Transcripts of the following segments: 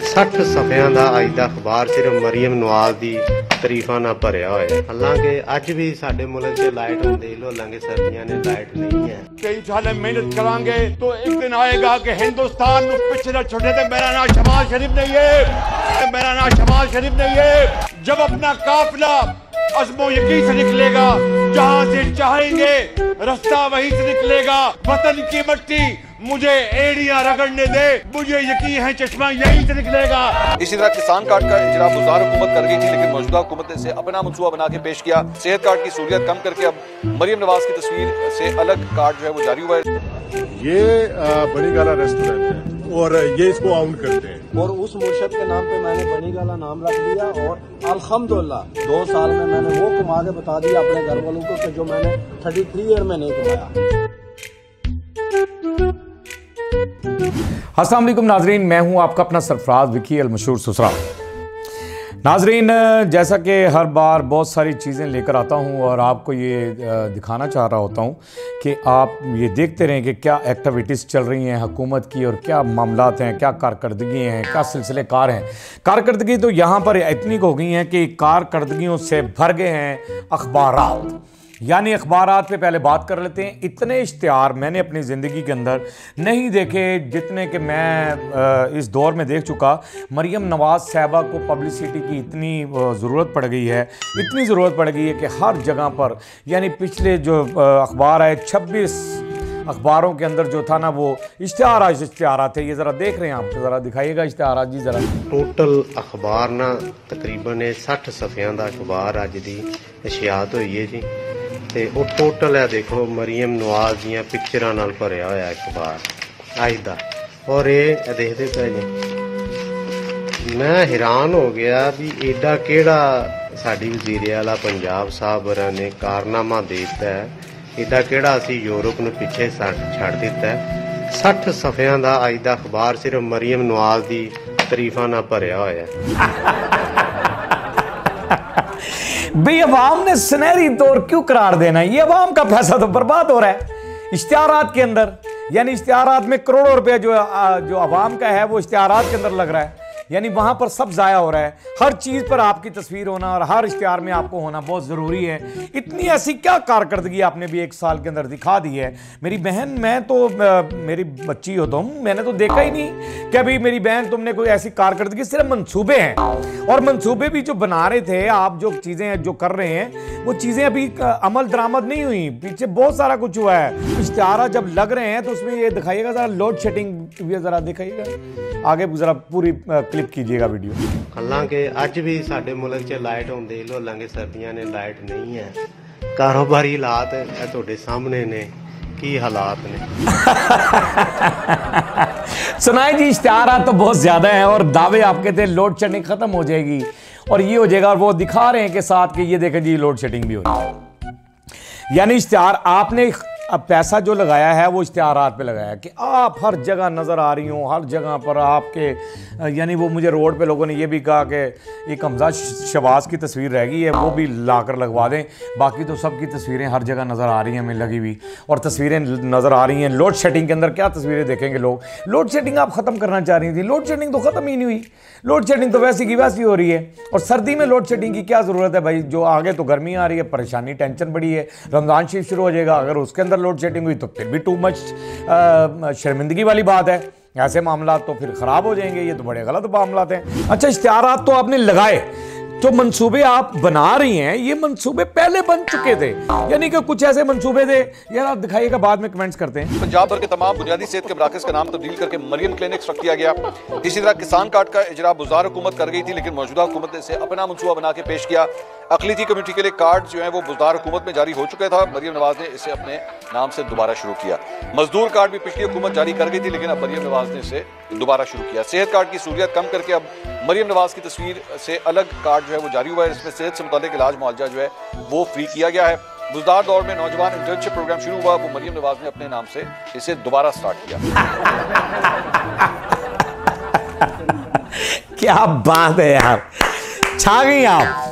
60 ਸਫ਼ਿਆਂ ਦਾ ਅੱਜ ਦਾ ਅਖਬਾਰ ਸਿਰਫ ਮਰੀਮ ਨਵਾਜ਼ ਦੀ ਤਾਰੀਫਾਂ ਨਾਲ ਭਰਿਆ ਹੋਇਆ। ਹਾਲਾਂਕਿ ਅੱਜ ਵੀ ਸਾਡੇ ਮੁਲਕ 'ਚ ਲਾਈਟ ਹੁੰਦੀ ਲੋਲਾਂਗੇ, सर्दियां ने लाइट नहीं है। कई साल मेहनत करांगे तो एक दिन आएगा कि हिंदुस्तान पिछले छोटे थे। मेरा नाम शहबाज शरीफ नहीं है, मेरा नाम शहबाज शरीफ नहीं है। जब अपना काफिला अज़्मो यकीन से निकलेगा, जहां से चाहेंगे रास्ता वहीं से निकलेगा। वतन की मट्टी मुझे एड़ियां रगड़ने दे, मुझे यकीन है चश्मा यहीं से निकलेगा। इसी तरह किसान कार्ड का इजरा गुज़ार हुकूमत कर गई थी, लेकिन मौजूदा हुकूमत ने इसे अपना मनसूबा बना के पेश किया। सेहत कार्ड की सहूलियत कम करके अब मरियम नवाज की तस्वीर से अलग कार्ड जो है वो जारी हुआ है। ये बनी गाला रेस्टोरेंट है और ये इसको आउन करते हैं, और उस मुर्शद के नाम पे मैंने बनी गाला नाम रख दिया। और अल्हम्दुलिल्लाह 2 साल में मैंने वो कमा के बता दिया अपने घर वालों को कि जो मैंने 33 ईयर में नहीं कमाया। अस्सलाम वालेकुम नाजरीन, मैं हूं आपका अपना सरफराज विकी अल मशहूर सुसरा। नाजरीन, जैसा कि हर बार बहुत सारी चीज़ें लेकर आता हूं और आपको ये दिखाना चाह रहा होता हूं कि आप ये देखते रहें कि क्या एक्टिविटीज़ चल रही हैं हुकूमत की और क्या मामलात हैं, क्या कारकर्दगी हैं, क्या सिलसिले कार हैं। कारकर्दगी तो यहाँ पर इतनी हो गई हैं कि कारकर्दगियों से भर गए हैं अखबारात। यानी अखबारात पे पहले बात कर लेते हैं। इतने इश्तिहार मैंने अपनी ज़िंदगी के अंदर नहीं देखे जितने कि मैं इस दौर में देख चुका। मरियम नवाज़ साहबा को पब्लिसिटी की इतनी ज़रूरत पड़ गई है, इतनी ज़रूरत पड़ गई है कि हर जगह पर, यानी पिछले जो अखबार आए 26 अखबारों के अंदर जो था ना वो इश्तिहार थे। ये ज़रा देख रहे हैं आप, ज़रा दिखाइएगा इश्तिहार जी ज़रा। टोटल अखबार ना तकरीबन 60 सफ़ियां दा अखबार अज दी इशात हुई है जी। ਤੇ ਉਹ ਟੋਟਲ ਹੈ ਦੇਖੋ ਮਰੀਮ ਨਵਾਜ਼ ਦੀਆਂ ਪਿਕਚਰਾਂ ਨਾਲ ਭਰਿਆ ਹੋਇਆ ਅਖਬਾਰ ਅੱਜ ਦਾ। ਔਰ ਇਹ ਦੇਖਦੇ ਪਏ ਜੀ, ਮੈਂ ਹੈਰਾਨ ਹੋ ਗਿਆ ਵੀ ਐਡਾ ਕਿਹੜਾ ਸਾਡੀ ਵਜ਼ੀਰ ਆਲਾ ਪੰਜਾਬ ਸਾਹਿਬ ਵਰਾਂ ਨੇ ਕਾਰਨਾਮਾ ਦੇ ਦਿੱਤਾ ਹੈ, ਐਡਾ ਕਿਹੜਾ ਅਸੀਂ ਯੂਰਪ ਨੂੰ ਪਿੱਛੇ ਛੱਡ ਦਿੱਤਾ ਹੈ। 60 ਸਫ਼ਿਆਂ ਦਾ ਅੱਜ ਦਾ ਅਖਬਾਰ ਸਿਰਫ ਮਰੀਮ ਨਵਾਜ਼ ਦੀ ਤਾਰੀਫਾਂ ਨਾਲ ਭਰਿਆ ਹੋਇਆ। भाई अवाम ने सुनहरी दौर क्यों करार देना है? ये अवाम का पैसा तो बर्बाद हो रहा है इश्तिहारात के अंदर। यानी इश्तिहारात में करोड़ों रुपए जो अवाम का है वो इश्तिहारात के अंदर लग रहा है। यानी वहाँ पर सब ज़ाया हो रहा है। हर चीज़ पर आपकी तस्वीर होना और हर इश्तिहार में आपको होना बहुत ज़रूरी है। इतनी ऐसी क्या कारकर्दगी आपने भी 1 साल के अंदर दिखा दी है। मेरी बहन, मैं तो मेरी बच्ची हो तुम, मैंने तो देखा ही नहीं कि अभी मेरी बहन तुमने कोई ऐसी कारकर्दगी। सिर्फ मंसूबे हैं और मंसूबे भी जो बना रहे थे आप, जो चीज़ें जो कर रहे हैं वो चीज़ें अभी अमल दरामद नहीं हुई, पीछे बहुत सारा कुछ हुआ है। इश्तिहार जब लग रहे हैं तो उसमें ये दिखाइएगा ज़रा, लोड शेडिंग ज़रा दिखाइएगा आगे, ज़रा पूरी क्लिप कीजिएगा वीडियो। हालांकि अज भी साडे मुल्क च लाइट होंदी लोलांगे, सर्दियां ने लाइट नहीं है। कारोबारी हालात तुहाडे सामने ने, की हालात ने। सुनाए जी, इश्तिहारात तो बहुत ज़्यादा हैं और दावे आपके थे लोड शेडिंग ख़त्म हो जाएगी और ये हो जाएगा, और वो दिखा रहे हैं कि साथ के ये देखें जी लोड शेडिंग भी हो जाएगी। यानी इश्तिहार आपने अब पैसा जो लगाया है वो इश्तिहारात पे लगाया है कि आप हर जगह नज़र आ रही हो, हर जगह पर आपके। यानी वो मुझे रोड पे लोगों ने ये भी कहा कि एक हमजा शहबाज की तस्वीर रह गई है, वो भी लाकर लगवा दें, बाकी तो सबकी तस्वीरें हर जगह नज़र आ रही हैं हमें लगी हुई, और तस्वीरें नज़र आ रही हैं। लोड शेडिंग के अंदर क्या तस्वीरें देखेंगे लोग? लोड शेडिंग आप ख़त्म करना चाह रही थी, लोड शेडिंग तो ख़त्म ही नहीं हुई। लोड शेडिंग तो वैसी की वैसी हो रही है, और सर्दी में लोड शेडिंग की क्या ज़रूरत है भाई? जो आगे तो गर्मी आ रही है, परेशानी टेंशन बड़ी है, रमज़ान शरीफ शुरू हो जाएगा, अगर उसके अंदर लोड शेडिंग हुई तो फिर भी टू मच शर्मिंदगी वाली बात है। ऐसे मामला तो फिर ख़राब हो जाएंगे, ये तो बड़े गलत मामलात हैं। अच्छा, इश्तिहारात तो आपने लगाए, जो मंसूबे आप बना रही हैं ये मंसूबे पहले बन चुके थे, यानी कि कुछ ऐसे मंसूबे थे, यार आप दिखाइएगा, बाद में कमेंट्स करते हैं। पंजाब भर के तमाम बुनियादी सेहत के मराकज़ का नाम तब्दील करके मरियम क्लिनिक्स रख दिया गया। इसी तरह किसान कार्ड का इजरा गुज़ार हुकूमत कर गई थी, लेकिन मौजूदा हुकूमत ने इसे अपना मनसूबा बना के पेश किया। अक़लीती कम्युनिटी के लिए कार्ड जो है वो बुज़दार हुकूमत में जारी हो चुका था। मरियम नवाज ने इसे अपने नाम से दोबारा शुरू किया। मजदूर कार्ड भी पिछली हुकूमत जारी कर गई थी, लेकिन अब मरियम नवाज ने इसे दोबारा शुरू किया। सेहत कार्ड की सहूलियत कम करके अब मरियम नवाज की तस्वीर से अलग कार्ड जो है वो जारी हुआ है। इसमें सेहत से मुताल्लिक इलाज मुआवजा जो है वो फ्री किया गया है। बुज़दार दौर में नौजवान इंटर्नशिप प्रोग्राम शुरू हुआ, वो मरियम नवाज ने अपने नाम से इसे दोबारा स्टार्ट किया। क्या बात है यार, छा गई आप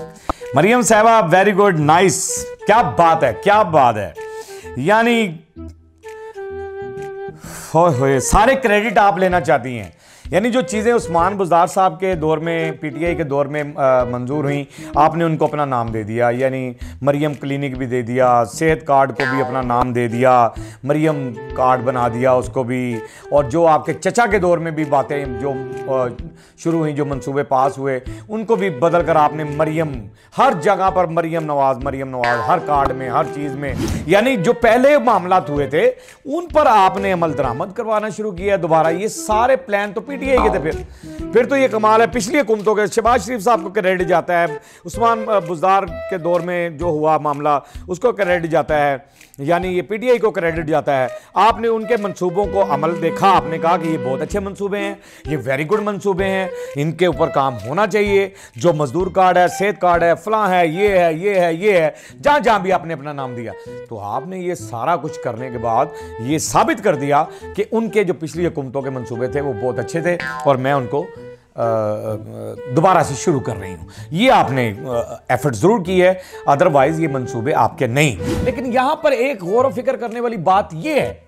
मरियम साहबा, वेरी गुड, नाइस, क्या बात है, क्या बात है। यानी होए सारे क्रेडिट आप लेना चाहती हैं यानी जो चीज़ें उस्मान बुज़दार साहब के दौर में, पीटीआई के दौर में मंजूर हुई, आपने उनको अपना नाम दे दिया। यानी मरियम क्लिनिक भी दे दिया, सेहत कार्ड को भी अपना नाम दे दिया, मरियम कार्ड बना दिया उसको भी। और जो आपके चचा के दौर में भी बातें जो शुरू हुई, जो मंसूबे पास हुए, उनको भी बदल कर आपने मरियम, हर जगह पर मरियम नवाज, हर कार्ड में, हर चीज़ में। यानी जो पहले मामलात हुए थे उन पर आपने अमल दरामद करवाना शुरू किया दोबारा। ये सारे प्लान तो पीटीआई के थे। फिर तो ये कमाल है, पिछली हुकूमतों के शहबाज शरीफ साहब को क्रेडिट जाता है, उस्मान बुज़दार के दौर में जो हुआ मामला उसको क्रेडिट जाता है, यानी ये पीटीआई को क्रेडिट जाता है। आपने उनके मंसूबों को अमल देखा, आपने कहा कि ये बहुत अच्छे मंसूबे हैं, ये वेरी गुड मंसूबे हैं, इनके ऊपर काम होना चाहिए। जो मजदूर कार्ड है, सेहत कार्ड है, फलां है, ये है, ये है, ये है, जहां जहां भी आपने अपना नाम दिया। तो आपने ये सारा कुछ करने के बाद ये साबित कर दिया कि उनके जो पिछली हुकूमतों के मंसूबे थे वो बहुत अच्छे थे और मैं उनको दोबारा से शुरू कर रही हूं। ये आपने एफर्ट जरूर की है, अदरवाइज ये मंसूबे आपके नहीं। लेकिन यहां पर एक गौर व फिक्र करने वाली बात ये है,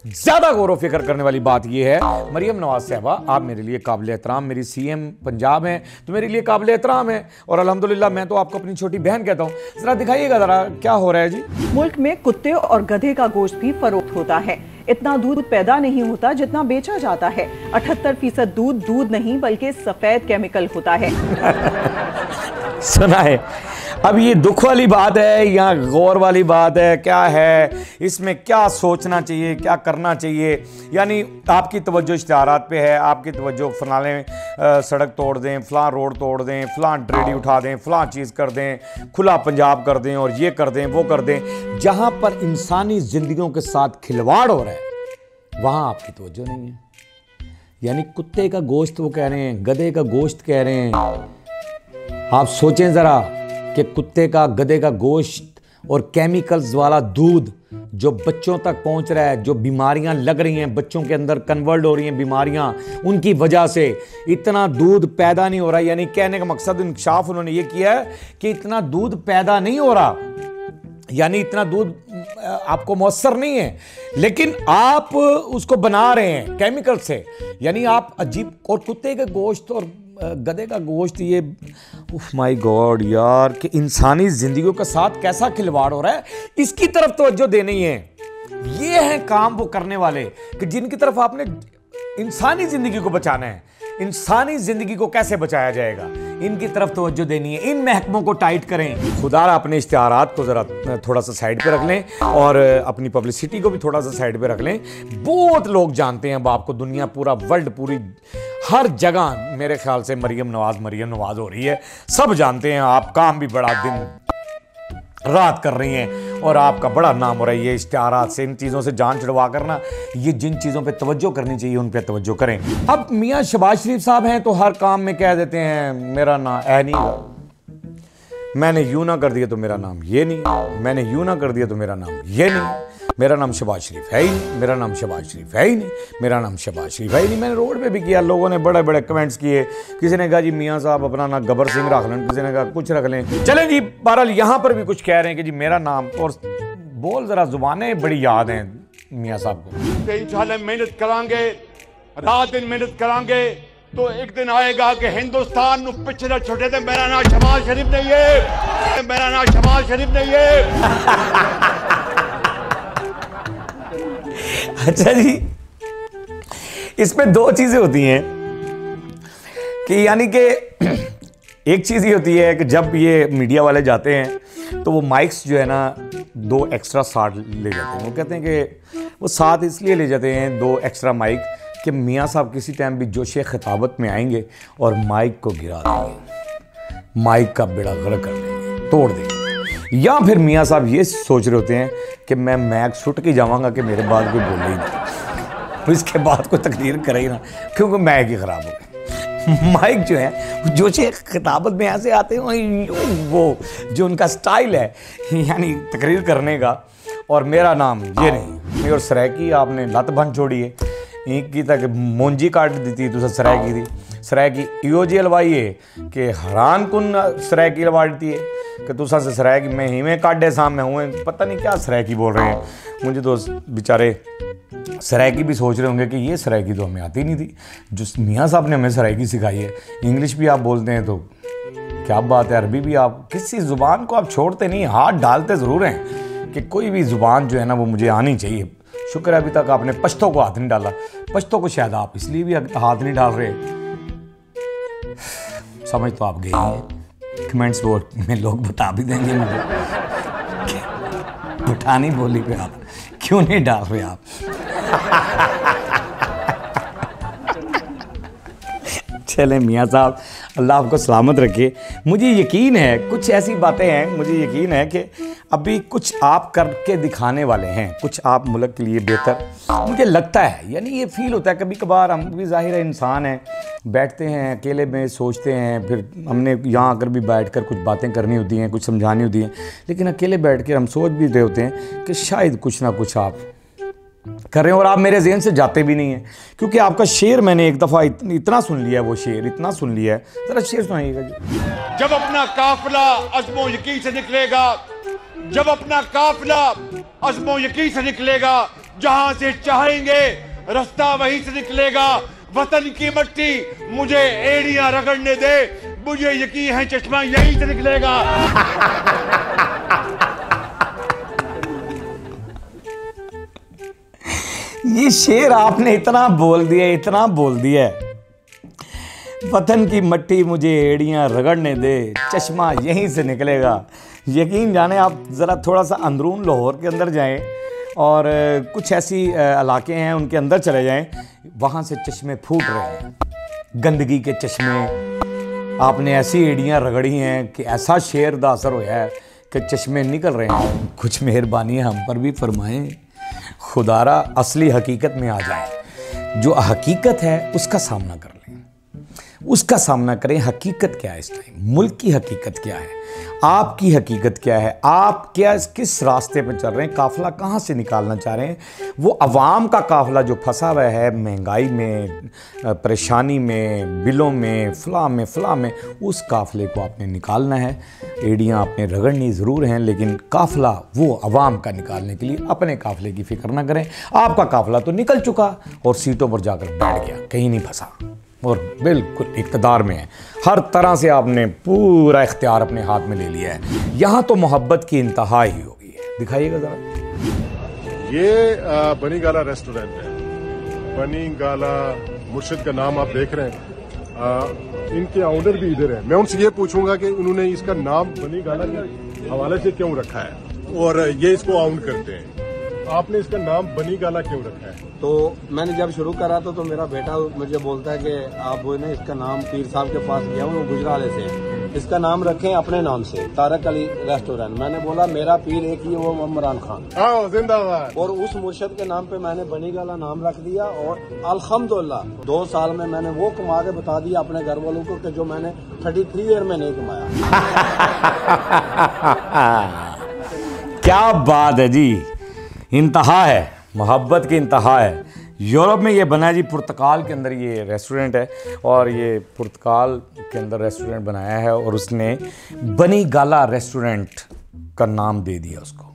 ज्यादा गौर व फिक्र करने वाली बात यह है, मरियम नवाज साहबा आप मेरे लिए काबिल एहतराम, मेरी सीएम पंजाब हैं तो मेरे लिए काबिल एहतराम है और अल्हम्दुलिल्लाह मैं तो आपको अपनी छोटी बहन कहता हूं। जरा दिखाइएगा जरा क्या हो रहा है जी। मुल्क में कुत्ते और गधे का गोश्त भी फरोख्त होता है। इतना दूध पैदा नहीं होता जितना बेचा जाता है। 78% दूध नहीं बल्कि सफेद केमिकल होता है। सुना है। अब ये दुख वाली बात है या गौर वाली बात है, क्या है इसमें, क्या सोचना चाहिए, क्या करना चाहिए? यानी आपकी तवज्जो इश्तिहारात पे है, आपकी तवज्जो फलाने सड़क तोड़ दें, फलां रोड तोड़ दें, फलां ड्रेडी उठा दें, फलां चीज़ कर दें, खुला पंजाब कर दें और ये कर दें, वो कर दें। जहाँ पर इंसानी ज़िंदगियों के साथ खिलवाड़ हो रहा है वहाँ आपकी तवज्जो नहीं है। यानी कुत्ते का गोश्त वो कह रहे हैं, गधे का गोश्त कह रहे हैं। आप सोचें ज़रा कि कुत्ते का, गधे का गोश्त और केमिकल्स वाला दूध जो बच्चों तक पहुंच रहा है, जो बीमारियां लग रही हैं, बच्चों के अंदर कन्वर्ट हो रही हैं बीमारियां, उनकी वजह से इतना दूध पैदा नहीं हो रहा। यानी कहने का मकसद इंकशाफ उन्होंने ये किया है कि इतना दूध पैदा नहीं हो रहा, यानी इतना दूध आपको मुयस्सर नहीं है, लेकिन आप उसको बना रहे हैं केमिकल से। यानी आप अजीब, और कुत्ते के गोश्त और गधे का गोश्त, ये माय गॉड यार, कि इंसानी जिंदगियों के साथ कैसा खिलवाड़ हो रहा है, इसकी तरफ तवज्जो देनी है। ये है काम वो करने वाले कि जिनकी तरफ आपने इंसानी जिंदगी को बचाना है। इंसानी जिंदगी को कैसे बचाया जाएगा, इनकी तरफ तवज्जो देनी है। इन महकमों को टाइट करें। खुदारा अपने इश्तिहारात को ज़रा थोड़ा सा साइड पे रख लें और अपनी पब्लिसिटी को भी थोड़ा सा साइड पे रख लें। बहुत लोग जानते हैं अब आपको, दुनिया, पूरा वर्ल्ड, पूरी हर जगह मेरे ख्याल से मरियम नवाज हो रही है। सब जानते हैं, आप काम भी बड़ा दिन रात कर रही हैं और आपका बड़ा नाम हो रहा है। ये इश्तिहारात से, इन चीज़ों से जान छुड़वा करना, ये जिन चीज़ों पे तवज्जो करनी चाहिए उन पे तवज्जो करें। अब मियाँ शहबाज शरीफ साहब हैं तो हर काम में कह देते हैं मेरा नाम नहीं, मैंने यूं ना कर दिया तो मेरा नाम ये नहीं, मैंने यूं ना कर दिया तो मेरा नाम ये नहीं, मेरा नाम शहबाज शरीफ है ही नहीं, मेरा नाम शहबाज शरीफ है ही नहीं, मेरा नाम शहबाज शरीफ है ही नहीं। मैंने रोड पे भी किया, लोगों ने बड़े बड़े कमेंट्स किए। किसी ने कहा जी मियाँ साहब अपना नाम गब्बर सिंह रख लें, किसी ने कहा कुछ रख लें। चलें जी, बहरहाल यहाँ पर भी कुछ कह रहे हैं कि जी मेरा नाम, और बोल जरा जुबानें बड़ी याद हैं मियाँ साहब को। इंशाल्लाह मेहनत करांगे, रात दिन मेहनत करांगे तो एक दिन आएगा कि हिंदुस्तान पिछे ना छुटे। तो मेरा नाम शहबाज शरीफ नहीं है, मेरा नाम शहबाज शरीफ नहीं है। अच्छा जी, इसमें दो चीजें होती हैं कि यानी कि एक चीज़ ये होती है कि जब ये मीडिया वाले जाते हैं तो वो माइक्स जो है ना 2 एक्स्ट्रा साथ ले जाते हैं। वो कहते हैं कि वो साथ इसलिए ले जाते हैं 2 एक्स्ट्रा माइक कि मियाँ साहब किसी टाइम भी जोशे खिताबत में आएंगे और माइक को गिरा देंगे, माइक का बेड़ा गर्क कर देंगे, तोड़ देंगे। या फिर मियाँ साहब ये सोच रहे होते हैं कि मैं मैक छुट के जाऊँगा कि मेरे बाद कोई बोले ही नहीं, तो इसके बाद कोई तकरीर करे ही ना, क्योंकि मैक ही ख़राब हो गई। माइक जो है जोशे खिताबत में ऐसे आते हैं, वो जो उनका स्टाइल है यानी तकरीर करने का, और मेरा नाम ये नहीं। और सरायकी आपने लत बन छोड़ी है, एक की तक मोंजी काट दी थी, दूसरा सरायकी थी। सरायकी इो जी हलवाई है कि हैरान कुन सरायकी हलवा दी है कि तुसा से सरायकी में ही में काटे सामने हुए, पता नहीं क्या सरायकी बोल रहे हैं। मुझे तो बेचारे सराइकी भी सोच रहे होंगे कि ये सराइकी तो हमें आती नहीं थी, जो मियाँ साहब ने हमें सराइकी सिखाई है। इंग्लिश भी आप बोलते हैं तो क्या बात है, अरबी भी आप, किसी ज़ुबान को आप छोड़ते नहीं, हाथ डालते ज़रूर हैं कि कोई भी ज़ुबान जो है ना वो मुझे आनी चाहिए। शुक्र है अभी तक आपने पश्तो को हाथ नहीं डाला। पश्तो को शायद आप इसलिए भी हाथ नहीं डाल रहे, समझ तो आप गए हैं। कमेंट्स में लोग बता भी देंगे मुझे पठानी बोली पे आप क्यों नहीं डाल रहे आप। चले मियाँ साहब, अल्लाह आपको सलामत रखे। मुझे यकीन है कुछ ऐसी बातें हैं, मुझे यकीन है कि अभी कुछ आप करके दिखाने वाले हैं, कुछ आप मुल्क के लिए बेहतर, मुझे लगता है। यानी ये फील होता है कभी कभार, हम भी ज़ाहिर है इंसान हैं, बैठते हैं अकेले में सोचते हैं, फिर हमने यहाँ आकर भी बैठकर कुछ बातें करनी होती हैं, कुछ समझानी होती हैं, लेकिन अकेले बैठ कर हम सोच भी रहे होते हैं कि शायद कुछ ना कुछ आप कर रहे हैं और आप मेरे ज़हन से जाते भी नहीं हैं, क्योंकि आपका शेर मैंने एक दफ़ा इतना सुन लिया है, वो शेर इतना सुन लिया है। ज़रा शेर सुनाइएगा जी। जब अपना काफिला अज़्मो यकीन से निकलेगा, जब अपना काफिला अज़्मो यकीन से निकलेगा, जहां से चाहेंगे रास्ता वहीं से निकलेगा। वतन की मट्टी मुझे एड़ियां रगड़ने दे, मुझे यकीन है चश्मा यहीं से निकलेगा। ये शेर आपने इतना बोल दिया, इतना बोल दिया, वतन की मट्टी मुझे एड़ियां रगड़ने दे, चश्मा यहीं से निकलेगा। यकीन जाने आप ज़रा थोड़ा सा अंदरून लाहौर के अंदर जाएं और कुछ ऐसी इलाके हैं उनके अंदर चले जाएं, वहाँ से चश्मे फूट रहे हैं, गंदगी के चश्मे। आपने ऐसी एड़ियां रगड़ी हैं कि ऐसा शेर दा असर होया है कि चश्मे निकल रहे हैं। कुछ मेहरबानी हम पर भी फरमाएं, खुदारा असली हकीकत में आ जाएं। जो हकीकत है उसका सामना कर लें, उसका सामना करें। हकीकत क्या है इस टाइम, मुल्क की हकीकत क्या है, आपकी हकीकत क्या है, आप क्या किस रास्ते पर चल रहे हैं, काफिला कहाँ से निकालना चाह रहे हैं। वो अवाम का काफिला जो फंसा हुआ है महंगाई में, परेशानी में, बिलों में, फलां में, उस काफिले को आपने निकालना है। एड़ियाँ आपने रगड़नी ज़रूर हैं, लेकिन काफिला वो अवाम का निकालने के लिए अपने काफिले की फ़िक्र ना करें। आपका काफिला तो निकल चुका और सीटों पर जाकर बैठ गया, कहीं नहीं फंसा और बिल्कुल इक़्तिदार में है। हर तरह से आपने पूरा इख्तियार अपने हाथ में ले लिया है। यहाँ तो मोहब्बत की इंतहा ही हो गई है। दिखाइएगा ज़रा। ये बनी गाला रेस्टोरेंट है। बनी गाला मुर्शिद का नाम आप देख रहे हैं। इनके ऑनर भी इधर है। मैं उनसे ये पूछूंगा कि उन्होंने इसका नाम बनी गाला के हवाले से क्यों रखा है और ये इसको आउन करते हैं। आपने इसका नाम बनी गाला क्यों रखा है? तो मैंने जब शुरू करा तो मेरा बेटा मुझे बोलता है कि आप वो ना इसका नाम पीर साहब के पास गया हूँ, वो गुजराले से है, इसका नाम रखें अपने नाम से, तारक अली रेस्टोरेंट। मैंने बोला मेरा पीर एक ही, वो इमरान खान। हाँ, जिंदाबाद। और उस मुर्शद के नाम पे मैंने बनी गाला नाम रख दिया और अल्हम्दुलिल्लाह 2 साल में मैंने वो कमा के बता दिया अपने घर वालों को कि जो मैंने 33 ईयर में नहीं कमाया। क्या बात है जी, इंतहा है, मोहब्बत की इंतहा है। यूरोप में ये बना है जी, पुर्तगाल के अंदर ये रेस्टोरेंट है और ये पुर्तगाल के अंदर रेस्टोरेंट बनाया है और उसने बनी गाला रेस्टोरेंट का नाम दे दिया उसको,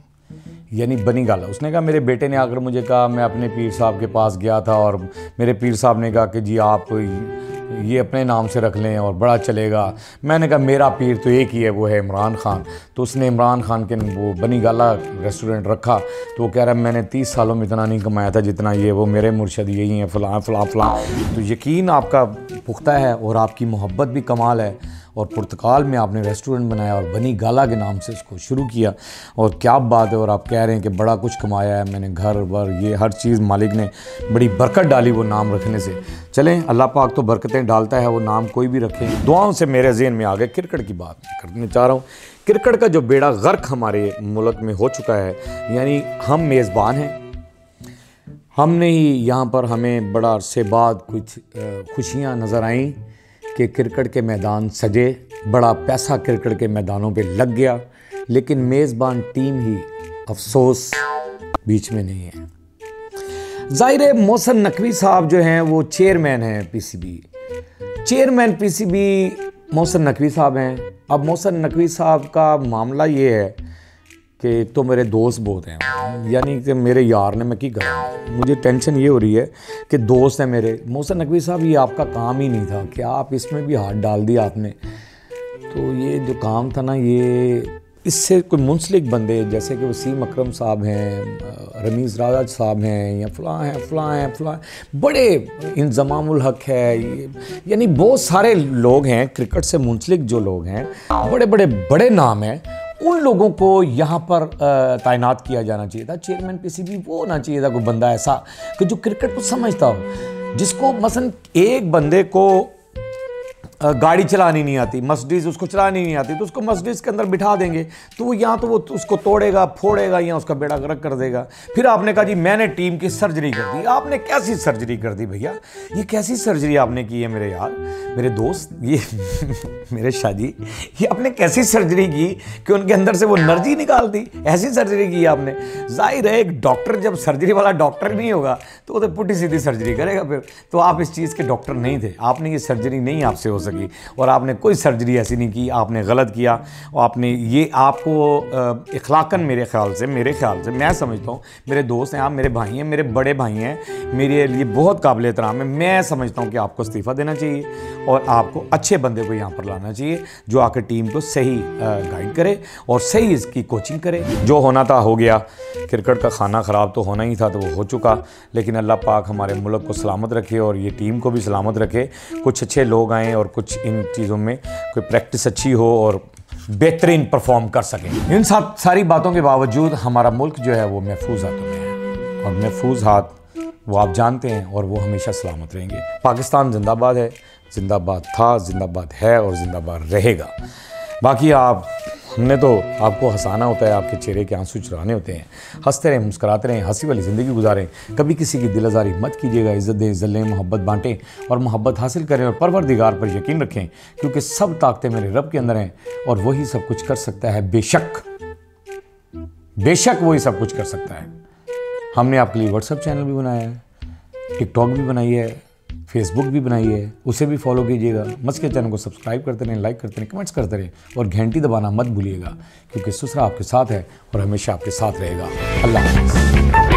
यानी बनी गाला। उसने कहा, मेरे बेटे ने आकर मुझे कहा, मैं अपने पीर साहब के पास गया था और मेरे पीर साहब ने कहा कि जी आप ये अपने नाम से रख लें और बड़ा चलेगा। मैंने कहा मेरा पीर तो एक ही है, वो है इमरान खान। तो उसने इमरान खान के वो बनी गाला रेस्टोरेंट रखा। तो वो कह रहा है मैंने 30 सालों में इतना नहीं कमाया था जितना ये, वो मेरे मुर्शद यही हैं, फ़लाँ फ़लाँ फ़लाँ। तो यकीन आपका पुख्ता है और आपकी मोहब्बत भी कमाल है। और पुर्तगाल में आपने रेस्टोरेंट बनाया और बनी गाला के नाम से इसको शुरू किया और क्या बात है। और आप कह रहे हैं कि बड़ा कुछ कमाया है मैंने, घर वर ये हर चीज़ मालिक ने बड़ी बरकत डाली वो नाम रखने से। चलें, अल्लाह पाक तो बरकतें डालता है, वो नाम कोई भी रखे। दुआओं से मेरे ज़हन में आ गए, क्रिकेट की बात करने चाह रहा हूँ। क्रिकेट का जो बेड़ा गर्क हमारे मुल्क में हो चुका है, यानी हम मेज़बान हैं, हमने ही यहाँ पर हमें बड़ा अरसे बाद कुछ खुशियाँ नज़र आईं कि क्रिकेट के मैदान सजे, बड़ा पैसा क्रिकेट के मैदानों पे लग गया, लेकिन मेज़बान टीम ही अफसोस बीच में नहीं है। ज़ाहिर है मोहसिन नकवी साहब जो हैं वो चेयरमैन हैं PCB, chairman PCB Mohsin Naqvi साहब हैं। अब मोहसिन नकवी साहब का मामला ये है कि एक तो मेरे दोस्त बहुत हैं, यानी कि मेरे यार ने, मैं की करूँ, मुझे टेंशन ये हो रही है कि दोस्त हैं मेरे। मोहसिन नकवी साहब, ये आपका काम ही नहीं था कि आप इसमें भी हाथ डाल दिया आपने। तो ये जो काम था ना, ये इससे कोई मुंसलिक बंदे जैसे कि वसीम अकरम साहब हैं, रमीज़ राजा साहब हैं, या फ़लाँ हैं, बड़े इंज़मामुल हक है, यानी बहुत सारे लोग हैं क्रिकेट से मुंसलिक जो लोग हैं, बड़े नाम हैं, उन लोगों को यहाँ पर तैनात किया जाना चाहिए था। चेयरमैन पीसीबी वो होना चाहिए था कोई बंदा ऐसा कि जो क्रिकेट को समझता हो, जिसको मसलन एक बंदे को गाड़ी चलानी नहीं आती, मर्सिडीज उसको चलानी नहीं आती, तो उसको मर्सिडीज के अंदर बिठा देंगे, तो वो यहाँ तो वो उसको तोड़ेगा फोड़ेगा या उसका बेड़ा गर्क कर देगा। फिर आपने कहा जी मैंने टीम की सर्जरी कर दी। आपने कैसी सर्जरी कर दी भैया? ये कैसी सर्जरी आपने की है मेरे यार, मेरे दोस्त, ये मेरे शादी, ये आपने कैसी सर्जरी की कि उनके अंदर से वो एनर्जी निकाल दी? ऐसी सर्जरी की आपने? जाहिर है एक डॉक्टर जब सर्जरी वाला डॉक्टर नहीं होगा तो वो तो पुट्टी सीधी सर्जरी करेगा। फिर तो आप इस चीज़ के डॉक्टर नहीं थे, आपने ये सर्जरी नहीं आपसे हो सकी, और आपने कोई सर्जरी ऐसी नहीं की, आपने गलत किया। और आपने ये आपको इखलाकन मेरे ख्याल से मैं समझता हूँ, मेरे दोस्त हैं आप, मेरे भाई हैं, मेरे बड़े भाई हैं, मेरे लिए बहुत काबिल एहतराम है। मैं समझता हूँ कि आपको इस्तीफ़ा देना चाहिए और आपको अच्छे बंदे को यहाँ पर लाना चाहिए जो आकर टीम को सही गाइड करे और सही इसकी कोचिंग करे। जो होना था हो गया, क्रिकेट का खाना ख़राब तो होना ही था, तो वो हो चुका, लेकिन अल्लाह पाक हमारे मुल्क को सलामत रखे और ये टीम को भी सलामत रखे। कुछ अच्छे लोग आएँ और कुछ इन चीज़ों में कोई प्रैक्टिस अच्छी हो और बेहतरीन परफॉर्म कर सकें। इन सारी बातों के बावजूद हमारा मुल्क जो है वो महफूज हाथों में है, और महफूज हाथ वो आप जानते हैं, और वो हमेशा सलामत रहेंगे। पाकिस्तान जिंदाबाद है, जिंदाबाद था, जिंदाबाद है और जिंदाबाद रहेगा। बाकी हमने तो आपको हंसाना होता है, आपके चेहरे के आंसू चुराने होते हैं। हंसते रहें, मुस्कुराते रहें, हंसी वाली ज़िंदगी गुजारें, कभी किसी की दिल आज़ारी मत कीजिएगा। इज़्ज़त दें, इज़्ज़त लें, मोहब्बत बांटें और मोहब्बत हासिल करें, और परवरदिगार पर यकीन रखें, क्योंकि सब ताकतें मेरे रब के अंदर हैं और वही सब कुछ कर सकता है। बेशक वही सब कुछ कर सकता है। हमने आपके लिए व्हाट्सएप चैनल भी बनाया है, टिकटॉक भी बनाई है, फेसबुक भी बनाई है, उसे भी फॉलो कीजिएगा। मस्त के चैनल को सब्सक्राइब करते रहें, लाइक करते रहें, कमेंट्स करते रहें, और घंटी दबाना मत भूलिएगा, क्योंकि सुसरा आपके साथ है और हमेशा आपके साथ रहेगा। अल्लाह हाफ़िज़।